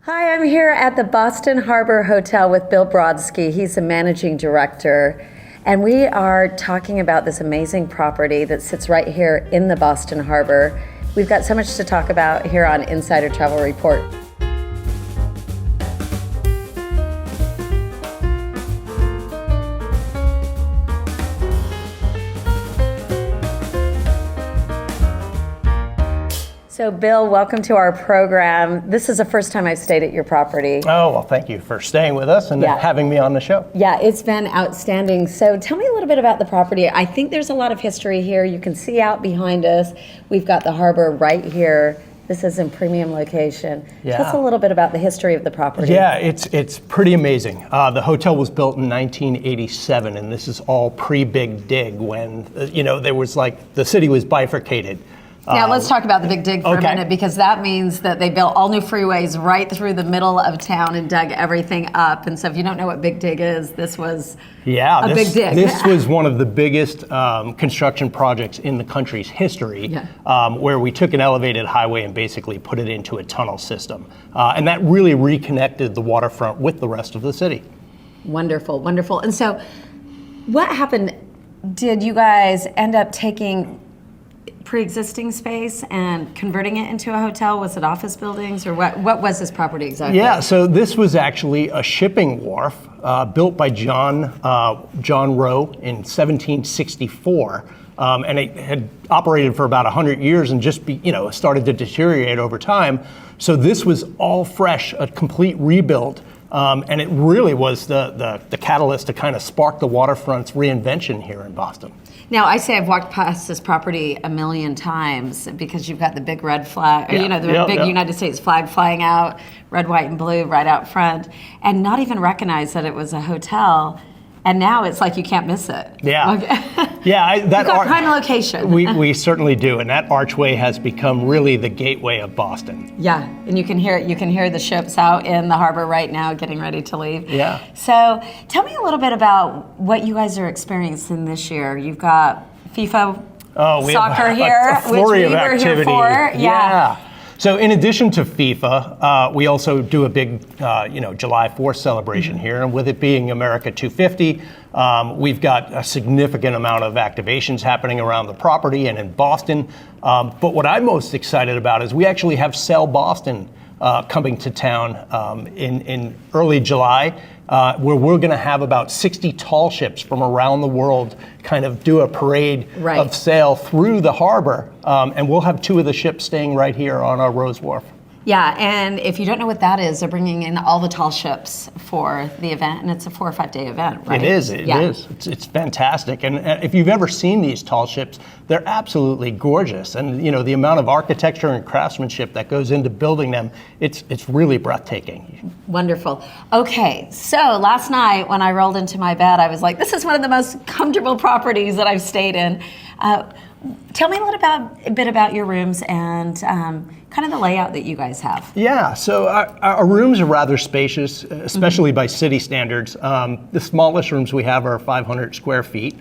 Hi, I'm here at the Boston Harbor Hotel with Bill Brodsky. He's the managing director. And we are talking about this amazing property that sits right here in the Boston Harbor. We've got so much to talk about here on Insider Travel Report. So Bill, welcome to our program. This is the first time I've stayed at your property. Oh, well, thank you for staying with us and having me on the show. Yeah, it's been outstanding. So tell me a little bit about the property. I think there's a lot of history here. You can see out behind us. We've got the harbor right here. This is in premium location. Yeah. Tell us a little bit about the history of the property. Yeah, it's pretty amazing. The hotel was built in 1987, and this is all pre-Big Dig when, there was the city was bifurcated. Now let's talk about the Big Dig for a minute, because that means that they built all new freeways right through the middle of town and dug everything up. And so if you don't know what Big Dig is, this was a big dig. This was one of the biggest construction projects in the country's history, where we took an elevated highway and basically put it into a tunnel system. And that really reconnected the waterfront with the rest of the city. Wonderful, wonderful. And so what happened? Did you guys end up taking pre-existing space and converting it into a hotel? Was it office buildings, or what was this property exactly? Yeah, so this was actually a shipping wharf built by John Rowe in 1764. And it had operated for about 100 years and just started to deteriorate over time. So this was all fresh, a complete rebuild. And it really was the catalyst to kind of spark the waterfront's reinvention here in Boston. Now, I say I've walked past this property a million times because you've got the big red flag, big United States flag flying out, red, white, and blue right out front, and not even recognize that it was a hotel. And now it's like you can't miss it. Yeah. Okay. Yeah, You've got prime location. We certainly do, and that archway has become really the gateway of Boston. Yeah, and you can hear it. You can hear the ships out in the harbor right now getting ready to leave. Yeah. So tell me a little bit about what you guys are experiencing this year. You've got FIFA soccer here, a flurry which we of were activity. Here for. Yeah. So in addition to FIFA, we also do a big, July 4th celebration here. And with it being America 250, we've got a significant amount of activations happening around the property and in Boston. But what I'm most excited about is we actually have Sail Boston coming to town in early July, where we're going to have about 60 tall ships from around the world kind of do a parade of sail through the harbor. And we'll have two of the ships staying right here on our Rose Wharf. Yeah, and if you don't know what that is, they're bringing in all the tall ships for the event, and it's a 4 or 5 day event, right? It is. It's fantastic. And if you've ever seen these tall ships, they're absolutely gorgeous. And the amount of architecture and craftsmanship that goes into building them, it's really breathtaking. Wonderful. Okay, so last night when I rolled into my bed, I was like, this is one of the most comfortable properties that I've stayed in. Tell me a bit about your rooms and kind of the layout that you guys have. Yeah, so our rooms are rather spacious, especially by city standards. The smallest rooms we have are 500 square feet.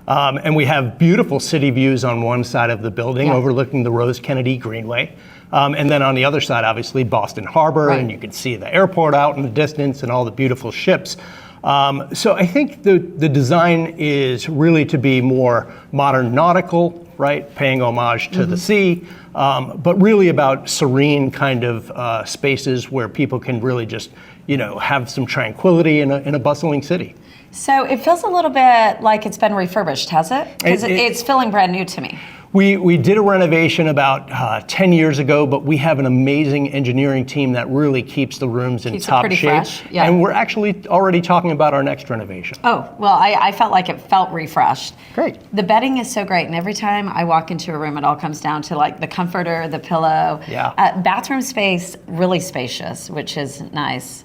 And we have beautiful city views on one side of the building overlooking the Rose Kennedy Greenway. And then on the other side, obviously, Boston Harbor, and you can see the airport out in the distance and all the beautiful ships. So I think the design is really to be more modern nautical, right, paying homage to the sea, but really about serene kind of spaces where people can really just, have some tranquility in a bustling city. So it feels a little bit like it's been refurbished, has it? Because it's feeling brand new to me. We did a renovation about 10 years ago, but we have an amazing engineering team that really keeps the rooms in top shape. Fresh. Yeah. And we're actually already talking about our next renovation. Oh, well, I felt like it felt refreshed. Great. The bedding is so great, and every time I walk into a room, it all comes down to like the comforter, the pillow. Yeah. Bathroom space, really spacious, which is nice.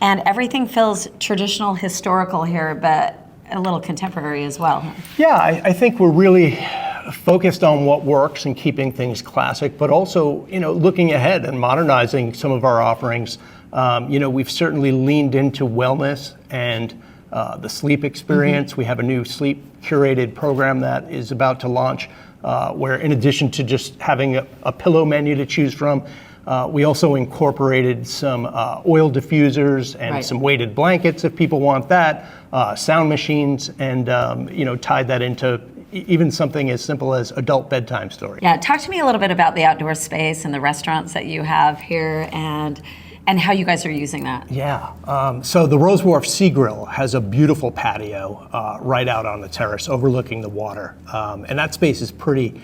And everything feels traditional, historical here, but a little contemporary as well. Yeah, I think we're really focused on what works and keeping things classic, but also, looking ahead and modernizing some of our offerings. We've certainly leaned into wellness and the sleep experience. We have a new sleep curated program that is about to launch, where in addition to just having a pillow menu to choose from, We also incorporated some oil diffusers and Right. some weighted blankets if people want that, sound machines, and tied that into even something as simple as adult bedtime stories. Yeah, talk to me a little bit about the outdoor space and the restaurants that you have here and how you guys are using that. Yeah, so the Rose Wharf Sea Grill has a beautiful patio right out on the terrace overlooking the water. And that space is pretty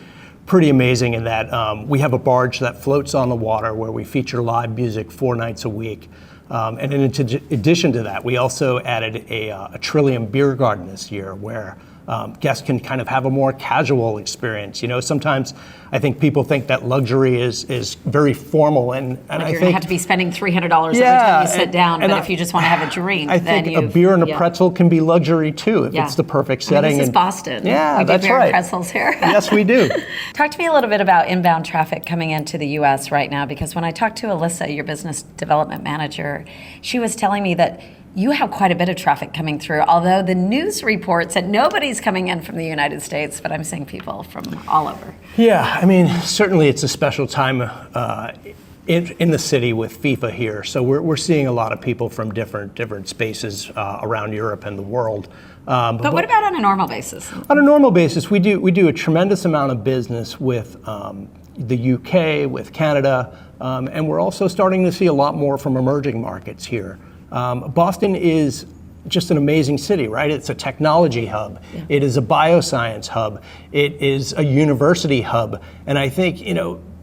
amazing in that we have a barge that floats on the water where we feature live music 4 nights a week. And in addition to that, we also added a Trillium beer garden this year where guests can kind of have a more casual experience. Sometimes I think people think that luxury is very formal, and Like I you're going to think have to be spending $300 every time you sit down, but if you just want to have a drink, I then think a beer and a yeah. pretzel can be luxury too if Yeah. it's the perfect I mean, setting. this is Boston. Yeah, we do that's beer and right. pretzels here. Yes, we do. Talk to me a little bit about inbound traffic coming into the U.S. right now, because when I talked to Alyssa, your business development manager, she was telling me that you have quite a bit of traffic coming through, although the news reports that nobody's coming in from the United States, but I'm seeing people from all over. Yeah, I mean, certainly it's a special time in the city with FIFA here. So we're seeing a lot of people from different spaces around Europe and the world. But what about on a normal basis? On a normal basis, we do a tremendous amount of business with the UK, with Canada, and we're also starting to see a lot more from emerging markets here. Boston is just an amazing city, right? It's a technology hub. Yeah. It is a bioscience hub. It is a university hub. And I think,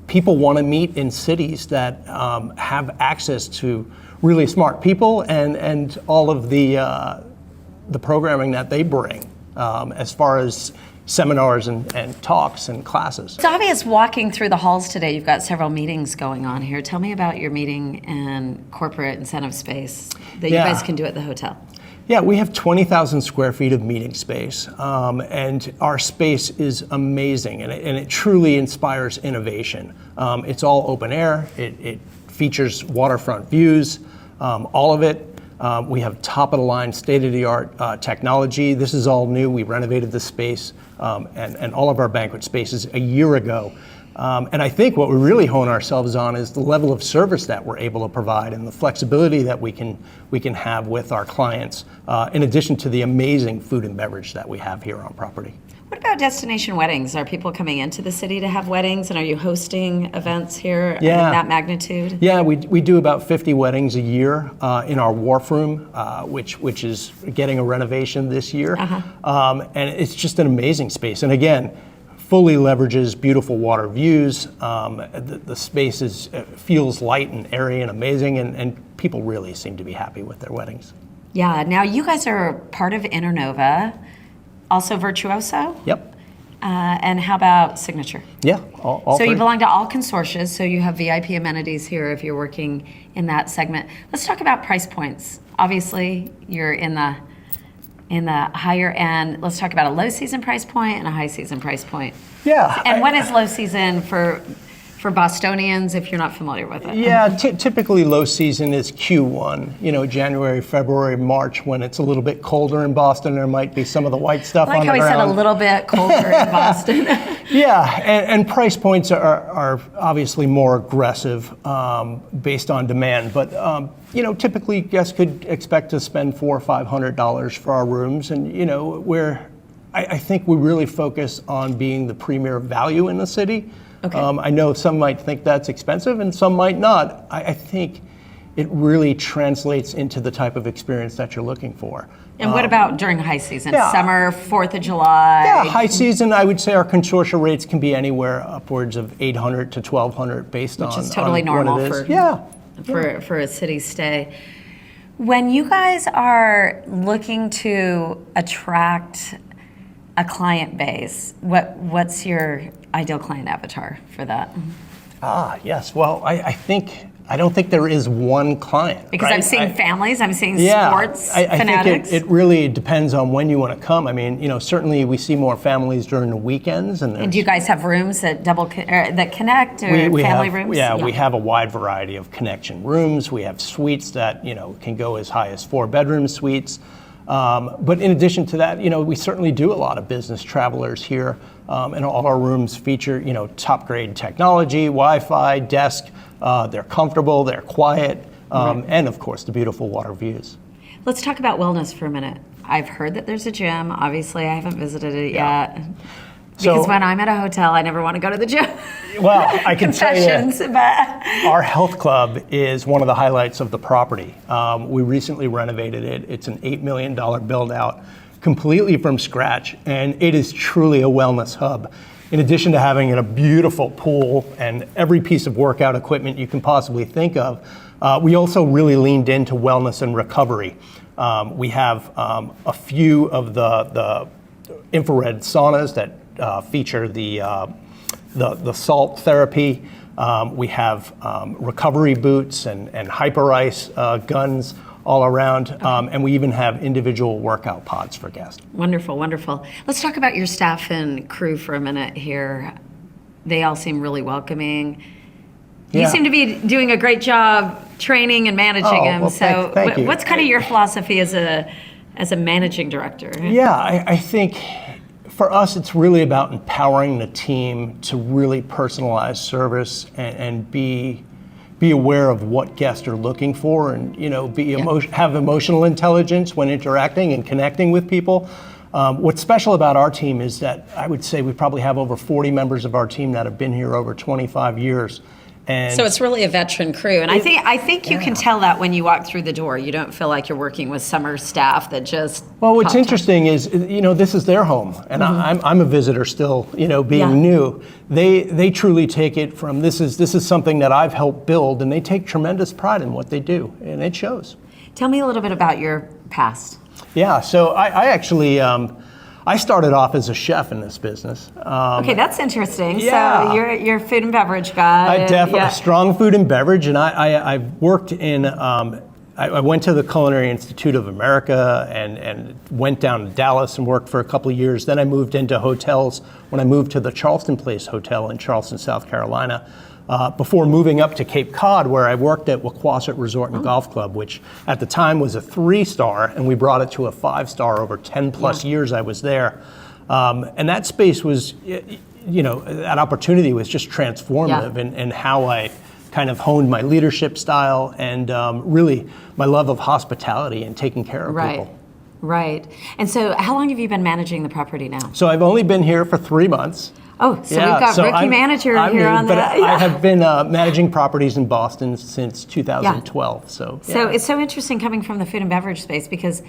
people want to meet in cities that have access to really smart people and all of the programming that they bring as far as seminars and talks and classes. It's obvious walking through the halls today, you've got several meetings going on here. Tell me about your meeting and corporate incentive space that you guys can do at the hotel. Yeah, we have 20,000 square feet of meeting space, and our space is amazing, and it truly inspires innovation. It's all open air, it features waterfront views, all of it. We have top-of-the-line, state-of-the-art technology. This is all new. We renovated the space and all of our banquet spaces a year ago. And I think what we really hone ourselves on is the level of service that we're able to provide and the flexibility that we can have with our clients, in addition to the amazing food and beverage that we have here on property. What about destination weddings? Are people coming into the city to have weddings, and are you hosting events here in that magnitude? Yeah, we do about 50 weddings a year in our wharf room, which is getting a renovation this year. And it's just an amazing space. And again, fully leverages beautiful water views. The space feels light and airy and amazing, and people really seem to be happy with their weddings. Yeah, now you guys are part of Internova, also Virtuoso? Yep. And how about Signature? Yeah, all So three. you belong to all consortia, so you have VIP amenities here if you're working in that segment. Let's talk about price points. Obviously, you're in the higher end. Let's talk about a low season price point and a high season price point. Yeah. And when is low season for Bostonians, if you're not familiar with it? Yeah, typically low season is Q1, January, February, March, when it's a little bit colder in Boston. There might be some of the white stuff I like on how the he said ground. a little bit colder in Boston. Yeah, and price points are obviously more aggressive based on demand, but typically guests could expect to spend $400 or $500 for our rooms, and I think we really focus on being the premier value in the city. Okay. I know some might think that's expensive and some might not. I think it really translates into the type of experience that you're looking for. And what about during high season? yeah. Summer, 4th of July? Yeah, high season, I would say our consortia rates can be anywhere upwards of $800 to $1,200 based on Which is totally on normal what it is. for a city stay. When you guys are looking to attract a client base, what's your ideal client avatar for that? Yes. Well, I don't think there is one client. Because right? I'm seeing families, I'm seeing Yeah, sports I fanatics. think it really depends on when you want to come. I mean, certainly we see more families during the weekends. And do you guys have rooms that that connect, or we family have, rooms? Yeah, we have a wide variety of connection rooms. We have suites that can go as high as 4-bedroom suites. But in addition to that, we certainly do a lot of business travelers here, and all our rooms feature, top grade technology, Wi-Fi, desk, They're comfortable, they're quiet, and of course the beautiful water views. Let's talk about wellness for a minute. I've heard that there's a gym. Obviously, I haven't visited it yet. Because when I'm at a hotel, I never want to go to the gym. Well, I can tell you, but our health club is one of the highlights of the property. We recently renovated it. It's an $8 million build out, completely from scratch, and it is truly a wellness hub. In addition to having a beautiful pool and every piece of workout equipment you can possibly think of, we also really leaned into wellness and recovery. We have a few of the infrared saunas that feature the salt therapy. We have recovery boots and hyper ice guns all around, and we even have individual workout pods for guests. Wonderful, wonderful. Let's talk about your staff and crew for a minute here. They all seem really welcoming. You seem to be doing a great job training and managing them. Well, so thank you. what's kind of your philosophy as a managing director? Yeah, I think for us, it's really about empowering the team to really personalize service and be aware of what guests are looking for, and have emotional intelligence when interacting and connecting with people. What's special about our team is that I would say we probably have over 40 members of our team that have been here over 25 years. And so it's really a veteran crew, and I think you can tell that when you walk through the door. You don't feel like you're working with summer staff that just. Well, what's interesting is, this is their home, and I'm a visitor still. Being new, they truly take it from this is something that I've helped build, and they take tremendous pride in what they do, and it shows. Tell me a little bit about your past. Yeah, so I actually. I started off as a chef in this business. Okay, that's interesting. Yeah. So you're a food and beverage guy. I definitely strong food and beverage, and I worked in. I went to the Culinary Institute of America and went down to Dallas and worked for a couple of years. Then I moved into hotels when I moved to the Charleston Place Hotel in Charleston, South Carolina. Before moving up to Cape Cod, where I worked at Wequassett Resort and Golf Club, which at the time was a 3-star, and we brought it to a 5-star over 10 plus years I was there. And that space was, that opportunity was just transformative in how I kind of honed my leadership style and really my love of hospitality and taking care of people. Right. And so how long have you been managing the property now? So I've only been here for 3 months. Oh, so we've got rookie manager here on the. I have been managing properties in Boston since 2012. So it's so interesting coming from the food and beverage space, because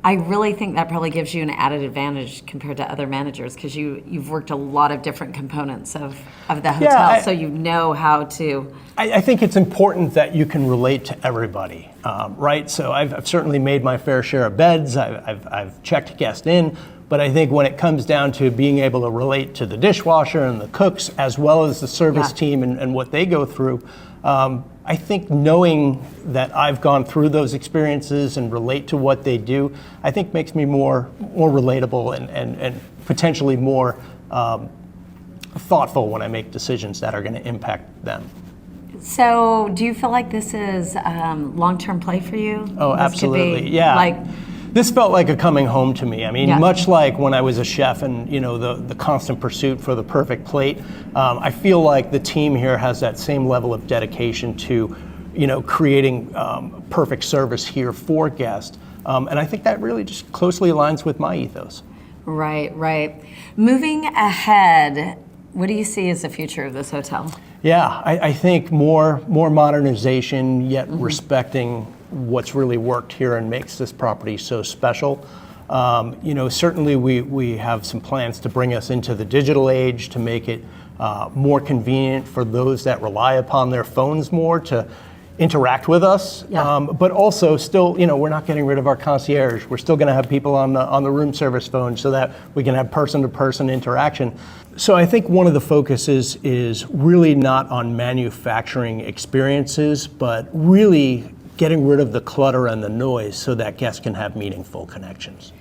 I really think that probably gives you an added advantage compared to other managers, because you've worked a lot of different components of the hotel, so you know how to. I think it's important that you can relate to everybody, right? So I've certainly made my fair share of beds. I've checked guests in. But I think when it comes down to being able to relate to the dishwasher and the cooks, as well as the service team and what they go through, I think knowing that I've gone through those experiences and relate to what they do, I think makes me more relatable and potentially more thoughtful when I make decisions that are going to impact them. So do you feel like this is long-term play for you? Oh, this absolutely. Yeah. This felt like a coming home to me. I mean, much like when I was a chef and the constant pursuit for the perfect plate, I feel like the team here has that same level of dedication to, creating perfect service here for guests. And I think that really just closely aligns with my ethos. Right. Moving ahead, what do you see as the future of this hotel? Yeah, I think more modernization, yet respecting what's really worked here and makes this property so special. Certainly we have some plans to bring us into the digital age, to make it more convenient for those that rely upon their phones more to interact with us. But also still, we're not getting rid of our concierge. We're still going to have people on the room service phone so that we can have person-to-person interaction. So I think one of the focuses is really not on manufacturing experiences, but really getting rid of the clutter and the noise so that guests can have meaningful connections.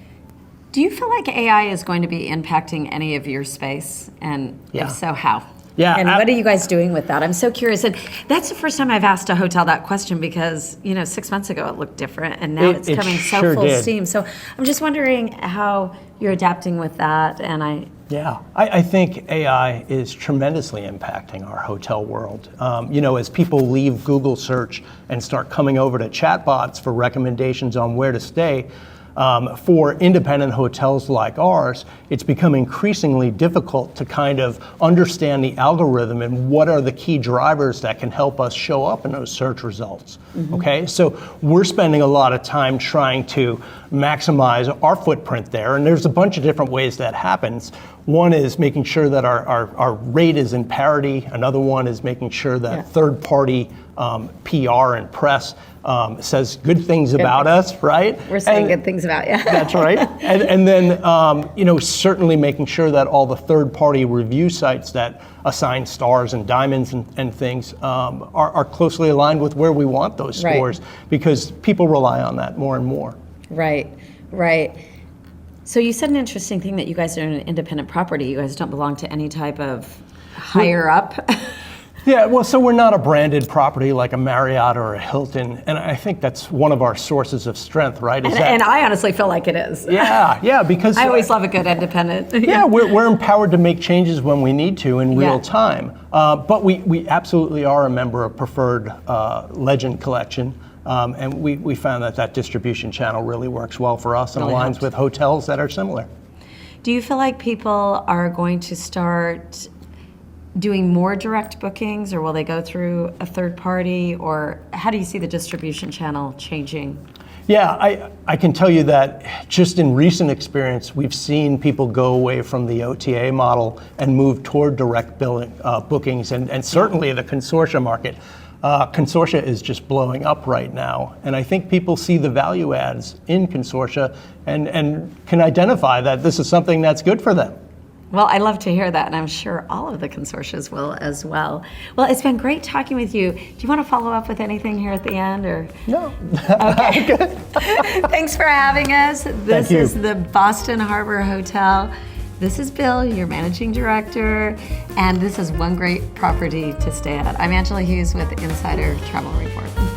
Do you feel like AI is going to be impacting any of your space? And if so, how? Yeah. And what are you guys doing with that? I'm so curious. And that's the first time I've asked a hotel that question, because, 6 months ago it looked different, and now it's coming so full steam. So I'm just wondering how you're adapting with that. And Yeah, I think AI is tremendously impacting our hotel world. As people leave Google search and start coming over to chatbots for recommendations on where to stay, for independent hotels like ours, it's become increasingly difficult to kind of understand the algorithm and what are the key drivers that can help us show up in those search results. Okay, so we're spending a lot of time trying to maximize our footprint there, and there's a bunch of different ways that happens. One is making sure that our rate is in parity. Another one is making sure that third-party PR and press says good things about us, right? We're saying good things about you. That's right. And then, certainly making sure that all the third-party review sites that assign stars and diamonds and things are closely aligned with where we want those scores, because people rely on that more and more. Right. So you said an interesting thing that you guys are an independent property. You guys don't belong to any type of higher up. Yeah, well, so we're not a branded property like a Marriott or a Hilton, and I think that's one of our sources of strength, right? And I honestly feel like it is. Yeah, because I always love a good independent. Yeah, we're empowered to make changes when we need to in real time. But we absolutely are a member of Preferred Legend Collection, and we found that distribution channel really works well for us and aligns with hotels that are similar. Do you feel like people are going to start doing more direct bookings, or will they go through a third party, or how do you see the distribution channel changing? Yeah, I can tell you that just in recent experience, we've seen people go away from the OTA model and move toward direct bookings, and certainly the consortia market. Consortia is just blowing up right now, and I think people see the value adds in consortia and can identify that this is something that's good for them. Well, I love to hear that, and I'm sure all of the consortias will as well. Well, it's been great talking with you. Do you want to follow up with anything here at the end, or? No. Okay. Thanks for having us. This is the Boston Harbor Hotel. This is Bill, your managing director, and this is one great property to stay at. I'm Angela Hughes with Insider Travel Report.